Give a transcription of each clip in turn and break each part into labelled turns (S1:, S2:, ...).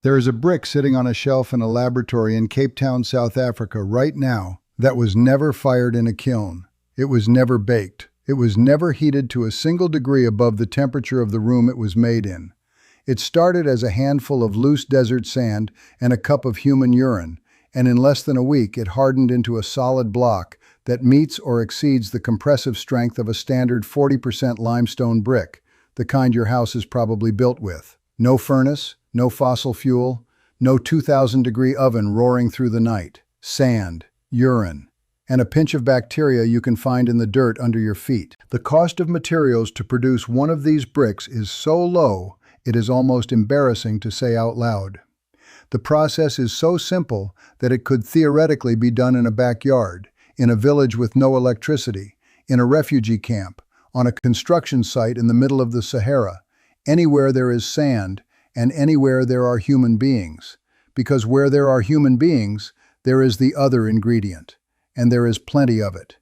S1: There is a brick sitting on a shelf in a laboratory in Cape Town, South Africa right now that was never fired in a kiln. It was never baked. It was never heated to a single degree above the temperature of the room it was made in. It started as a handful of loose desert sand and a cup of human urine, and in less than a week it hardened into a solid block that meets or exceeds the compressive strength of a standard 40% limestone brick, the kind your house is probably built with. No furnace, no fossil fuel, no 2,000-degree oven roaring through the night. Sand, urine, and a pinch of bacteria you can find in the dirt under your feet. The cost of materials to produce one of these bricks is so low, it is almost embarrassing to say out loud. The process is so simple that it could theoretically be done in a backyard, in a village with no electricity, in a refugee camp, on a construction site in the middle of the Sahara, anywhere there is sand, and anywhere there are human beings. Because where there are human beings, there is the other ingredient, and there is plenty of it.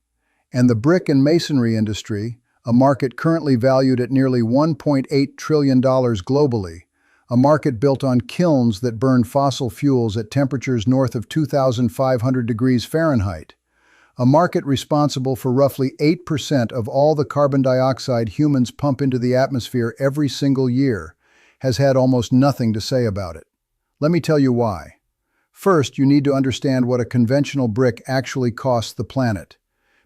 S1: And the brick and masonry industry, a market currently valued at nearly $1.8 trillion globally, a market built on kilns that burn fossil fuels at temperatures north of 2,500 degrees Fahrenheit, a market responsible for roughly 8% of all the carbon dioxide humans pump into the atmosphere every single year, has had almost nothing to say about it. Let me tell you why. First, you need to understand what a conventional brick actually costs the planet,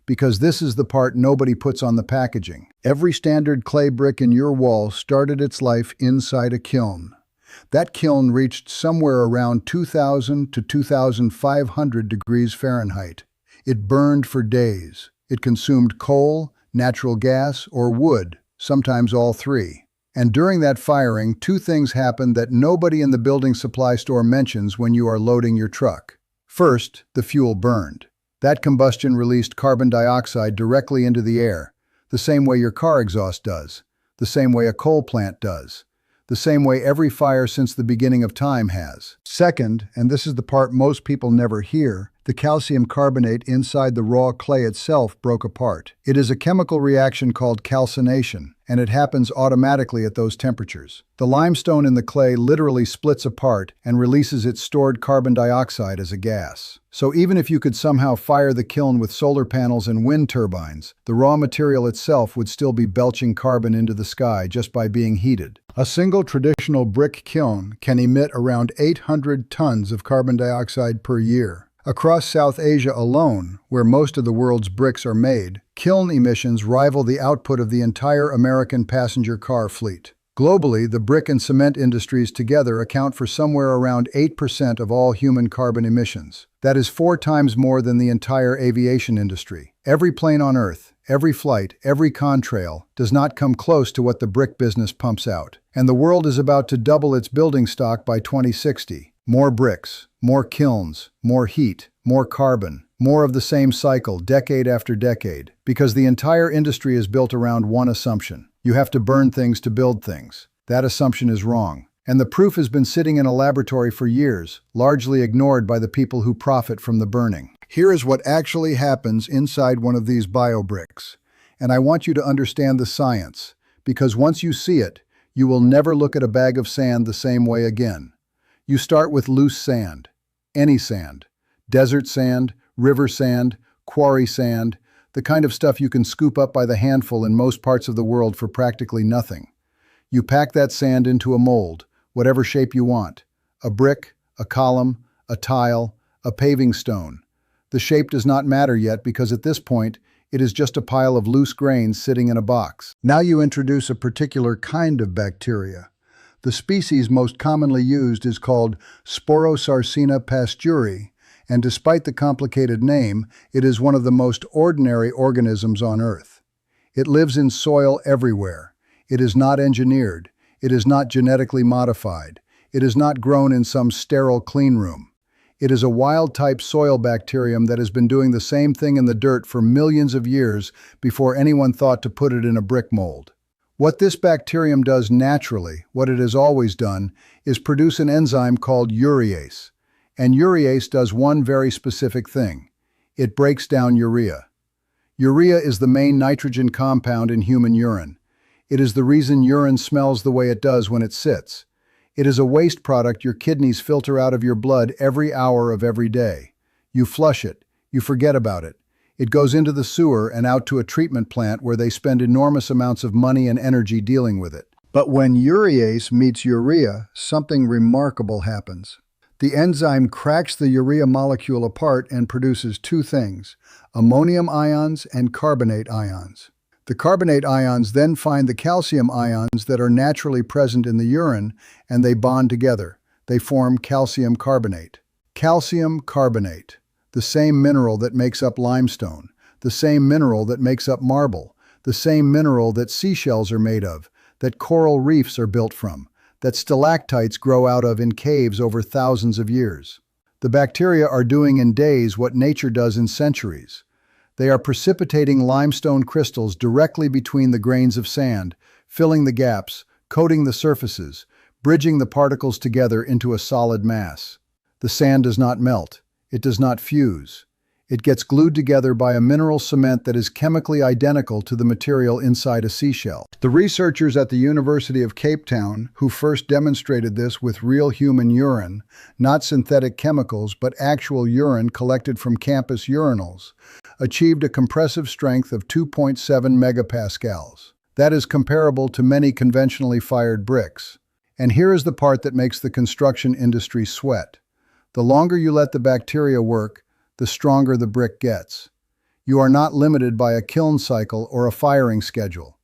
S1: because this is the part nobody puts on the packaging. Every standard clay brick in your wall started its life inside a kiln. That kiln reached somewhere around 2,000 to 2,500 degrees Fahrenheit. It burned for days. It consumed coal, natural gas, or wood, sometimes all three. And during that firing, two things happened that nobody in the building supply store mentions when you are loading your truck. First, the fuel burned. That combustion released carbon dioxide directly into the air, the same way your car exhaust does, the same way a coal plant does, the same way every fire since the beginning of time has. Second, and this is the part most people never hear, the calcium carbonate inside the raw clay itself broke apart. It is a chemical reaction called calcination, and it happens automatically at those temperatures. The limestone in the clay literally splits apart and releases its stored carbon dioxide as a gas. So even if you could somehow fire the kiln with solar panels and wind turbines, the raw material itself would still be belching carbon into the sky just by being heated. A single traditional brick kiln can emit around 800 tons of carbon dioxide per year. Across South Asia alone, where most of the world's bricks are made, kiln emissions rival the output of the entire American passenger car fleet. Globally, the brick and cement industries together account for somewhere around 8% of all human carbon emissions. That is 4 times more than the entire aviation industry. Every plane on Earth, every flight, every contrail does not come close to what the brick business pumps out. And the world is about to double its building stock by 2060. More bricks, more kilns, more heat, more carbon, more of the same cycle decade after decade, because the entire industry is built around one assumption. You have to burn things to build things. That assumption is wrong. And the proof has been sitting in a laboratory for years, largely ignored by the people who profit from the burning. Here is what actually happens inside one of these biobricks. And I want you to understand the science, because once you see it, you will never look at a bag of sand the same way again. You start with loose sand, any sand, desert sand, river sand, quarry sand, the kind of stuff you can scoop up by the handful in most parts of the world for practically nothing. You pack that sand into a mold, whatever shape you want, a brick, a column, a tile, a paving stone. The shape does not matter yet because at this point, it is just a pile of loose grains sitting in a box. Now you introduce a particular kind of bacteria. The species most commonly used is called Sporosarcina pasteurii, and despite the complicated name, it is one of the most ordinary organisms on Earth. It lives in soil everywhere. It is not engineered. It is not genetically modified. It is not grown in some sterile clean room. It is a wild-type soil bacterium that has been doing the same thing in the dirt for millions of years before anyone thought to put it in a brick mold. What this bacterium does naturally, what it has always done, is produce an enzyme called urease. And urease does one very specific thing. It breaks down urea. Urea is the main nitrogen compound in human urine. It is the reason urine smells the way it does when it sits. It is a waste product your kidneys filter out of your blood every hour of every day. You flush it, you forget about it. It goes into the sewer and out to a treatment plant where they spend enormous amounts of money and energy dealing with it. But when urease meets urea, something remarkable happens. The enzyme cracks the urea molecule apart and produces two things: ammonium ions and carbonate ions. The carbonate ions then find the calcium ions that are naturally present in the urine, and they bond together. They form calcium carbonate. Calcium carbonate, the same mineral that makes up limestone, the same mineral that makes up marble, the same mineral that seashells are made of, that coral reefs are built from, that stalactites grow out of in caves over thousands of years. The bacteria are doing in days what nature does in centuries. They are precipitating limestone crystals directly between the grains of sand, filling the gaps, coating the surfaces, bridging the particles together into a solid mass. The sand does not melt. It does not fuse. It gets glued together by a mineral cement that is chemically identical to the material inside a seashell. The researchers at the University of Cape Town, who first demonstrated this with real human urine, not synthetic chemicals but actual urine collected from campus urinals, achieved a compressive strength of 2.7 megapascals. That is comparable to many conventionally fired bricks. And here is the part that makes the construction industry sweat. The longer you let the bacteria work, the stronger the brick gets. You are not limited by a kiln cycle or a firing schedule.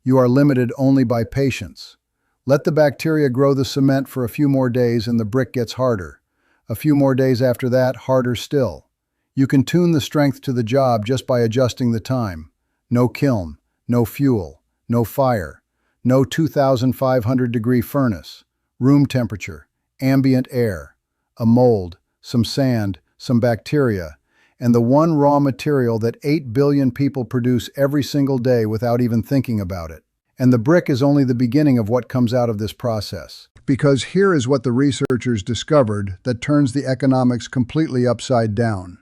S1: You are limited only by patience. Let the bacteria grow the cement for a few more days and the brick gets harder. A few more days after that, harder still. You can tune the strength to the job just by adjusting the time. No kiln, no fuel, no fire, no 2,500-degree furnace, room temperature, ambient air, a mold, some sand, some bacteria, and the one raw material that 8 billion people produce every single day without even thinking about it. And the brick is only the beginning of what comes out of this process. Because here is what the researchers discovered that turns the economics completely upside down.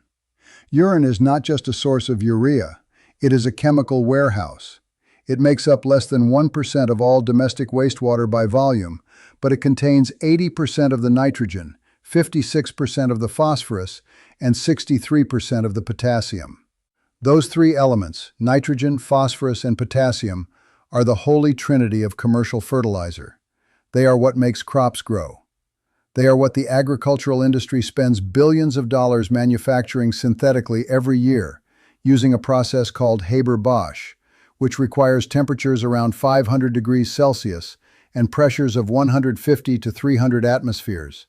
S1: Urine is not just a source of urea, it is a chemical warehouse. It makes up less than 1% of all domestic wastewater by volume, but it contains 80% of the nitrogen, 56% of the phosphorus, and 63% of the potassium. Those three elements, nitrogen, phosphorus, and potassium, are the holy trinity of commercial fertilizer. They are what makes crops grow. They are what the agricultural industry spends billions of dollars manufacturing synthetically every year, using a process called Haber-Bosch, which requires temperatures around 500 degrees Celsius and pressures of 150 to 300 atmospheres,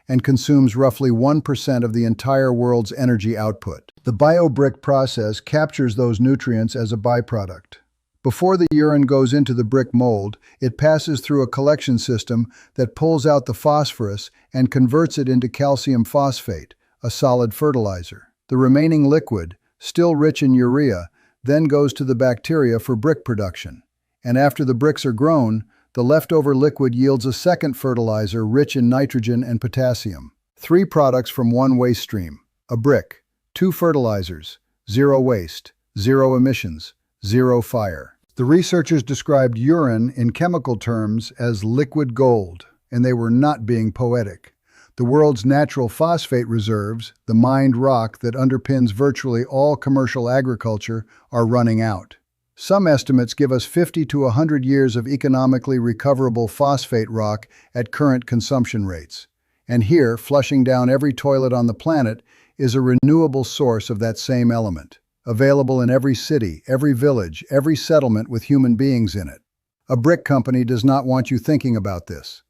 S1: and consumes roughly 1% of the entire world's energy output. The biobrick process captures those nutrients as a byproduct. Before the urine goes into the brick mold, it passes through a collection system that pulls out the phosphorus and converts it into calcium phosphate, a solid fertilizer. The remaining liquid, still rich in urea, then goes to the bacteria for brick production. And after the bricks are grown, the leftover liquid yields a second fertilizer rich in nitrogen and potassium. 3 products from one waste stream: a brick, 2 fertilizers, 0 waste, 0 emissions, 0 fire. The researchers described urine in chemical terms as liquid gold, and they were not being poetic. The world's natural phosphate reserves, the mined rock that underpins virtually all commercial agriculture, are running out. Some estimates give us 50 to 100 years of economically recoverable phosphate rock at current consumption rates. And here, flushing down every toilet on the planet, is a renewable source of that same element, available in every city, every village, every settlement with human beings in it. A brick company does not want you thinking about this.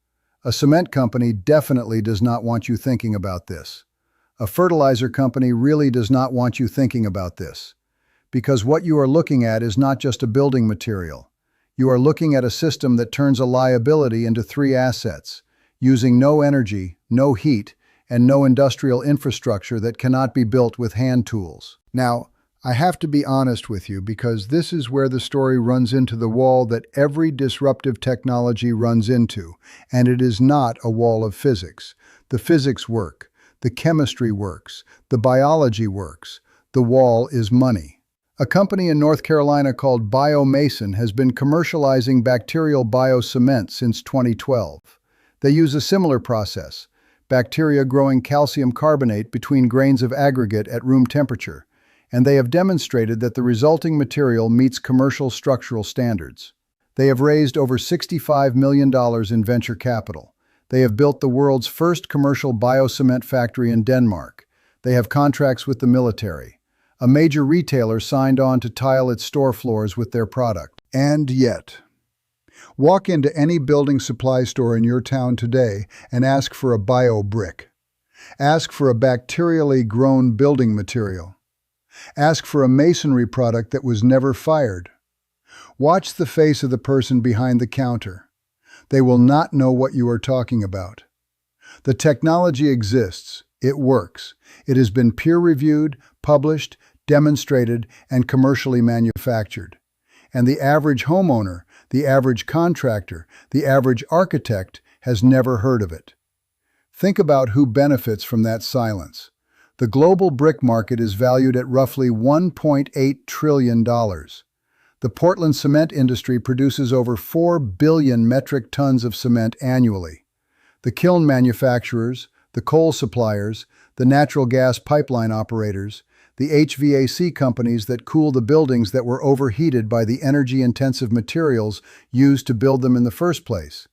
S1: A cement company definitely does not want you thinking about this. A fertilizer company really does not want you thinking about this. Because what you are looking at is not just a building material. You are looking at a system that turns a liability into 3 assets, using no energy, no heat, and no industrial infrastructure that cannot be built with hand tools. Now, I have to be honest with you because this is where the story runs into the wall that every disruptive technology runs into, and it is not a wall of physics. The physics work, the chemistry works, the biology works. The wall is money. A company in North Carolina called BioMason has been commercializing bacterial biocement since 2012. They use a similar process, bacteria growing calcium carbonate between grains of aggregate at room temperature, and they have demonstrated that the resulting material meets commercial structural standards. They have raised over $65 million in venture capital. They have built the world's first commercial biocement factory in Denmark. They have contracts with the military. A major retailer signed on to tile its store floors with their product. And yet, walk into any building supply store in your town today and ask for a bio brick. Ask for a bacterially grown building material. Ask for a masonry product that was never fired. Watch the face of the person behind the counter. They will not know what you are talking about. The technology exists. It works. It has been peer-reviewed, published, demonstrated, and commercially manufactured. And the average homeowner, the average contractor, the average architect has never heard of it. Think about who benefits from that silence. The global brick market is valued at roughly $1.8 trillion. The Portland cement industry produces over 4 billion metric tons of cement annually. The kiln manufacturers, the coal suppliers, the natural gas pipeline operators, the HVAC companies that cool the buildings that were overheated by the energy-intensive materials used to build them in the first place.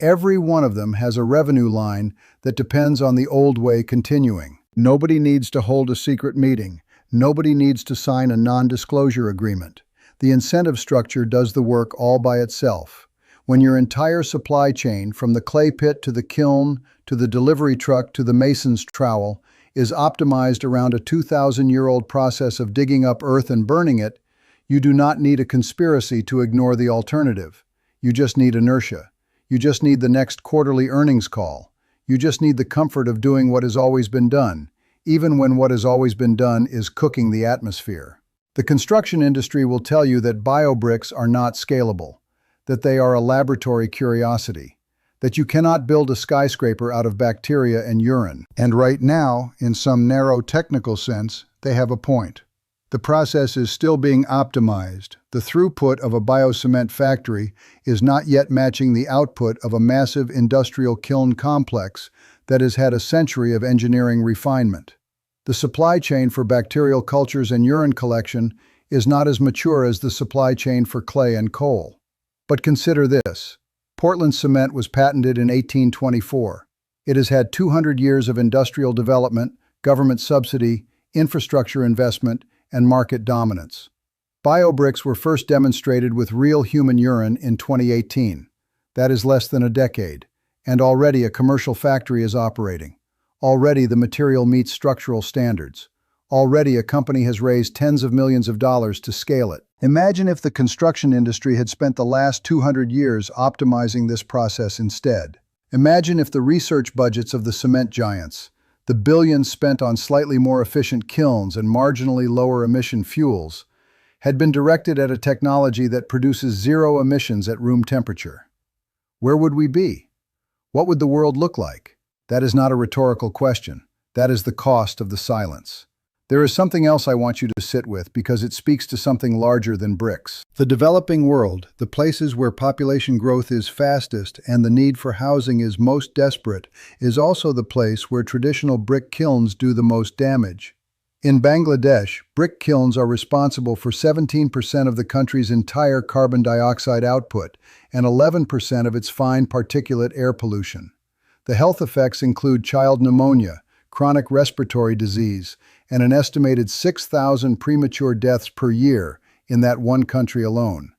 S1: Every one of them has a revenue line that depends on the old way continuing. Nobody needs to hold a secret meeting. Nobody needs to sign a non-disclosure agreement. The incentive structure does the work all by itself. When your entire supply chain, from the clay pit to the kiln, to the delivery truck to the mason's trowel, is optimized around a 2,000-year-old process of digging up earth and burning it, you do not need a conspiracy to ignore the alternative. You just need inertia. You just need the next quarterly earnings call. You just need the comfort of doing what has always been done, even when what has always been done is cooking the atmosphere. The construction industry will tell you that biobricks are not scalable, that they are a laboratory curiosity, that you cannot build a skyscraper out of bacteria and urine. And right now, in some narrow technical sense, they have a point. The process is still being optimized. The throughput of a biocement factory is not yet matching the output of a massive industrial kiln complex that has had a century of engineering refinement. The supply chain for bacterial cultures and urine collection is not as mature as the supply chain for clay and coal. But consider this. Portland cement was patented in 1824. It has had 200 years of industrial development, government subsidy, infrastructure investment, and market dominance. Biobricks were first demonstrated with real human urine in 2018. That is less than a decade. And already a commercial factory is operating. Already the material meets structural standards. Already a company has raised tens of millions of dollars to scale it. Imagine if the construction industry had spent the last 200 years optimizing this process instead. Imagine if the research budgets of the cement giants, the billions spent on slightly more efficient kilns and marginally lower emission fuels, had been directed at a technology that produces zero emissions at room temperature. Where would we be? What would the world look like? That is not a rhetorical question. That is the cost of the silence. There is something else I want you to sit with because it speaks to something larger than bricks. The developing world, the places where population growth is fastest and the need for housing is most desperate, is also the place where traditional brick kilns do the most damage. In Bangladesh, brick kilns are responsible for 17% of the country's entire carbon dioxide output and 11% of its fine particulate air pollution. The health effects include child pneumonia, chronic respiratory disease, and an estimated 6,000 premature deaths per year in that one country alone.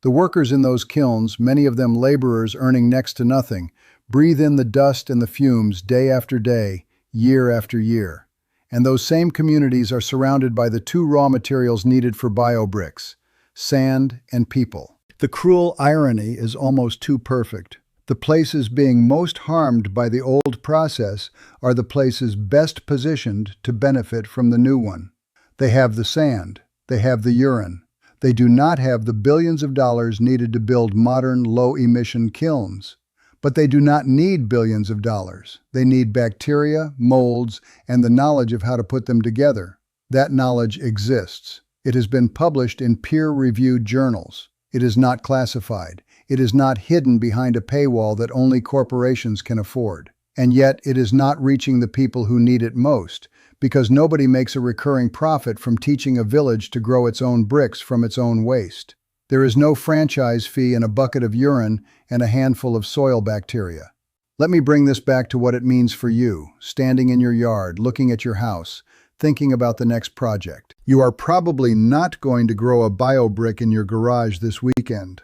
S1: The workers in those kilns, many of them laborers earning next to nothing, breathe in the dust and the fumes day after day, year after year. And those same communities are surrounded by the two raw materials needed for biobricks: sand and people. The cruel irony is almost too perfect. The places being most harmed by the old process are the places best positioned to benefit from the new one. They have the sand. They have the urine. They do not have the billions of dollars needed to build modern low-emission kilns. But they do not need billions of dollars. They need bacteria, molds, and the knowledge of how to put them together. That knowledge exists. It has been published in peer-reviewed journals. It is not classified. It is not hidden behind a paywall that only corporations can afford. And yet, it is not reaching the people who need it most, because nobody makes a recurring profit from teaching a village to grow its own bricks from its own waste. There is no franchise fee in a bucket of urine and a handful of soil bacteria. Let me bring this back to what it means for you, standing in your yard, looking at your house, thinking about the next project. You are probably not going to grow a biobrick in your garage this weekend.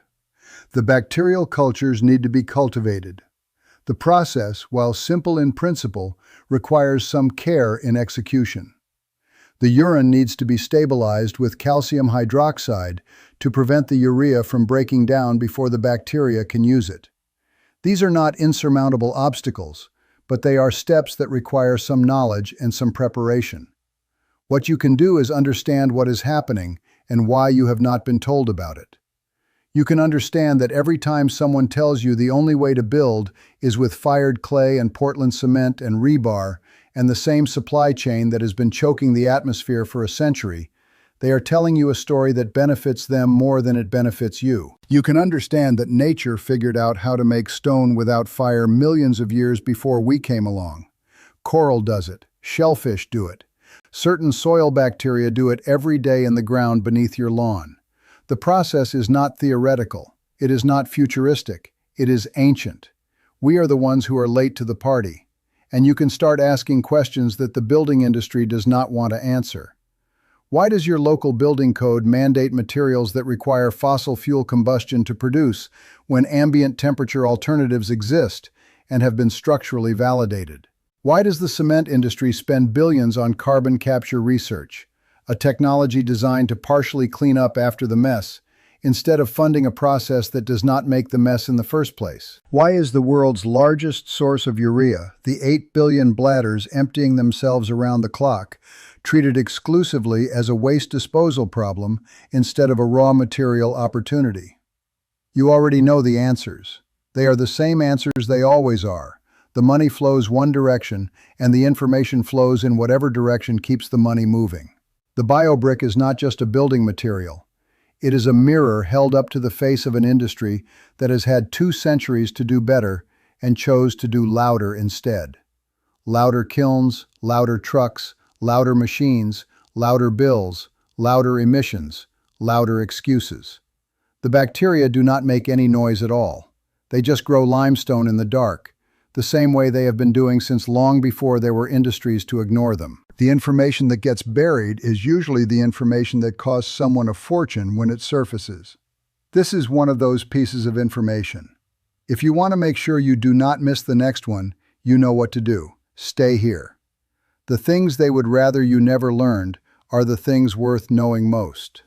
S1: The bacterial cultures need to be cultivated. The process, while simple in principle, requires some care in execution. The urine needs to be stabilized with calcium hydroxide to prevent the urea from breaking down before the bacteria can use it. These are not insurmountable obstacles, but they are steps that require some knowledge and some preparation. What you can do is understand what is happening and why you have not been told about it. You can understand that every time someone tells you the only way to build is with fired clay and Portland cement and rebar and the same supply chain that has been choking the atmosphere for a century, they are telling you a story that benefits them more than it benefits you. You can understand that nature figured out how to make stone without fire millions of years before we came along. Coral does it. Shellfish do it. Certain soil bacteria do it every day in the ground beneath your lawn. The process is not theoretical. It is not futuristic. It is ancient. We are the ones who are late to the party. And you can start asking questions that the building industry does not want to answer. Why does your local building code mandate materials that require fossil fuel combustion to produce when ambient temperature alternatives exist and have been structurally validated? Why does the cement industry spend billions on carbon capture research, a technology designed to partially clean up after the mess, instead of funding a process that does not make the mess in the first place? Why is the world's largest source of urea, the 8 billion bladders emptying themselves around the clock, treated exclusively as a waste disposal problem instead of a raw material opportunity? You already know the answers. They are the same answers they always are. The money flows one direction, and the information flows in whatever direction keeps the money moving. The biobrick is not just a building material. It is a mirror held up to the face of an industry that has had 2 centuries to do better and chose to do louder instead. Louder kilns, louder trucks, louder machines, louder bills, louder emissions, louder excuses. The bacteria do not make any noise at all. They just grow limestone in the dark, the same way they have been doing since long before there were industries to ignore them. The information that gets buried is usually the information that costs someone a fortune when it surfaces. This is one of those pieces of information. If you want to make sure you do not miss the next one, you know what to do. Stay here. The things they would rather you never learned are the things worth knowing most.